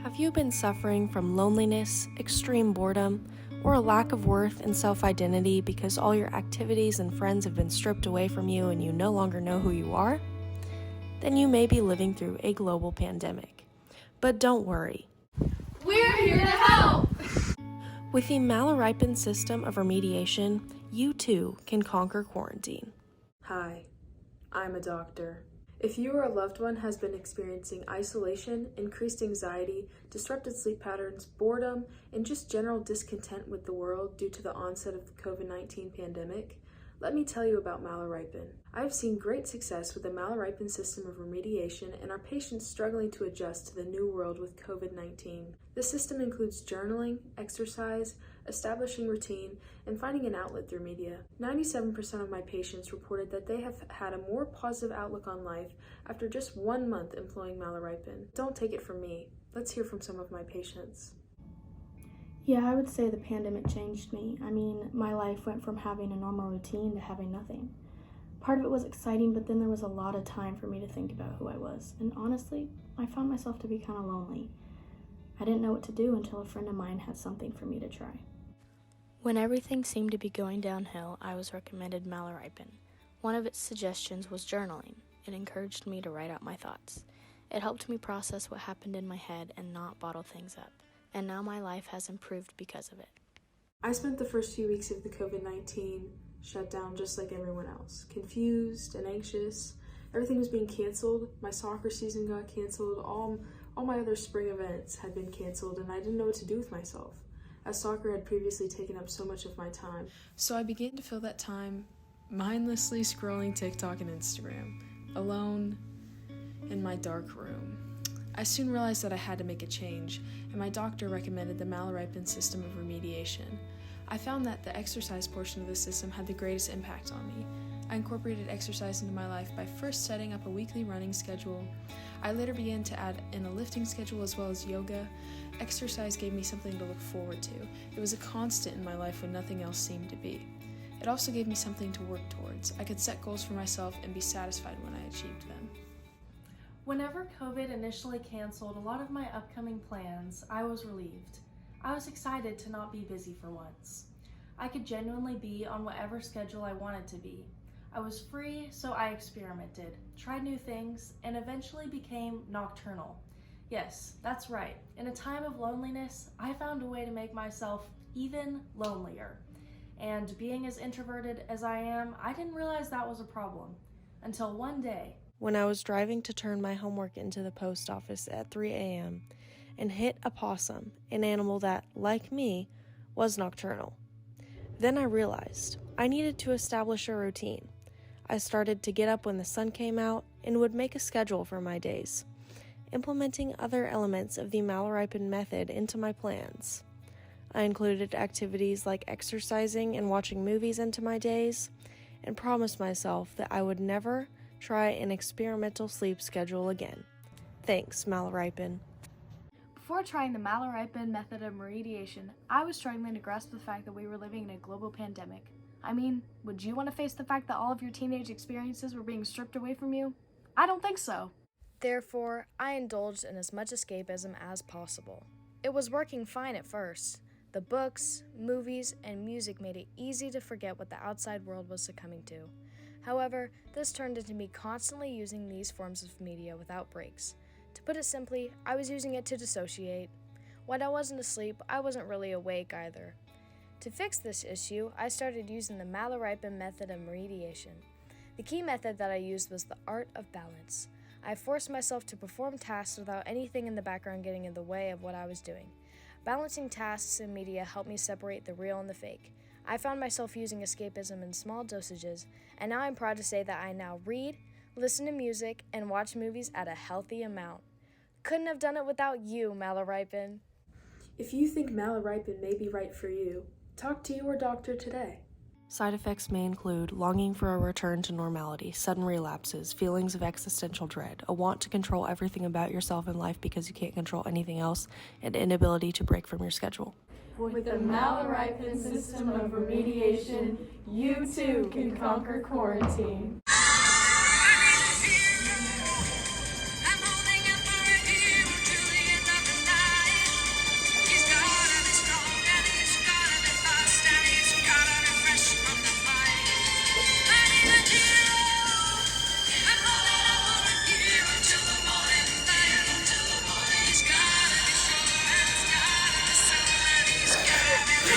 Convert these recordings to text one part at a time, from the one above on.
Have you been suffering from loneliness, extreme boredom, or a lack of worth and self-identity because all your activities and friends have been stripped away from you and you no longer know who you are? Then you may be living through a global pandemic. But don't worry. We're here to help! With the Malaripyn system of remediation, you too can conquer quarantine. Hi, I'm a doctor. If you or a loved one has been experiencing isolation, increased anxiety, disrupted sleep patterns, boredom, and just general discontent with the world due to the onset of the COVID-19 pandemic, let me tell you about Malaripyn. I have seen great success with the Malaripyn system of remediation and our patients struggling to adjust to the new world with COVID-19. The system includes journaling, exercise, establishing routine, and finding an outlet through media. 97% of my patients reported that they have had a more positive outlook on life after just 1 month employing Malaripyn. Don't take it from me. Let's hear from some of my patients. Yeah, I would say the pandemic changed me. My life went from having a normal routine to having nothing. Part of it was exciting, but then there was a lot of time for me to think about who I was. And honestly, I found myself to be kind of lonely. I didn't know what to do until a friend of mine had something for me to try. When everything seemed to be going downhill, I was recommended Malaripyn. One of its suggestions was journaling. It encouraged me to write out my thoughts. It helped me process what happened in my head and not bottle things up. And now my life has improved because of it. I spent the first few weeks of the COVID-19 shutdown just like everyone else, confused and anxious. Everything was being canceled. My soccer season got canceled. All my other spring events had been canceled, and I didn't know what to do with myself, as soccer had previously taken up so much of my time. So I began to fill that time mindlessly scrolling TikTok and Instagram, alone in my dark room. I soon realized that I had to make a change, and my doctor recommended the Malaripyn system of remediation. I found that the exercise portion of the system had the greatest impact on me. I incorporated exercise into my life by first setting up a weekly running schedule. I later began to add in a lifting schedule as well as yoga. Exercise gave me something to look forward to. It was a constant in my life when nothing else seemed to be. It also gave me something to work towards. I could set goals for myself and be satisfied when I achieved them. Whenever COVID initially canceled a lot of my upcoming plans, I was relieved. I was excited to not be busy for once. I could genuinely be on whatever schedule I wanted to be. I was free, so I experimented, tried new things, and eventually became nocturnal. Yes, that's right. In a time of loneliness, I found a way to make myself even lonelier. And being as introverted as I am, I didn't realize that was a problem. Until one day, when I was driving to turn my homework into the post office at 3 a.m. and hit a possum, an animal that, like me, was nocturnal. Then I realized I needed to establish a routine. I started to get up when the sun came out and would make a schedule for my days, implementing other elements of the Malaripyn method into my plans. I included activities like exercising and watching movies into my days, and promised myself that I would never try an experimental sleep schedule again. Thanks, Malaripyn. Before trying the Malaripyn method of remediation, I was struggling to grasp the fact that we were living in a global pandemic. Would you want to face the fact that all of your teenage experiences were being stripped away from you? I don't think so. Therefore, I indulged in as much escapism as possible. It was working fine at first. The books, movies, and music made it easy to forget what the outside world was succumbing to. However, this turned into me constantly using these forms of media without breaks. To put it simply, I was using it to dissociate. When I wasn't asleep, I wasn't really awake either. To fix this issue, I started using the Malaripyn method of remediation. The key method that I used was the art of balance. I forced myself to perform tasks without anything in the background getting in the way of what I was doing. Balancing tasks and media helped me separate the real and the fake. I found myself using escapism in small dosages, and now I'm proud to say that I now read, listen to music, and watch movies at a healthy amount. Couldn't have done it without you, Malaripyn. If you think Malaripyn may be right for you, talk to your doctor today. Side effects may include longing for a return to normality, sudden relapses, feelings of existential dread, a want to control everything about yourself in life because you can't control anything else, and inability to break from your schedule. With the Malaripyn system of remediation, you too can conquer quarantine. I'm holding up for a hero till the end of the night.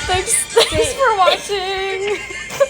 Thanks for watching.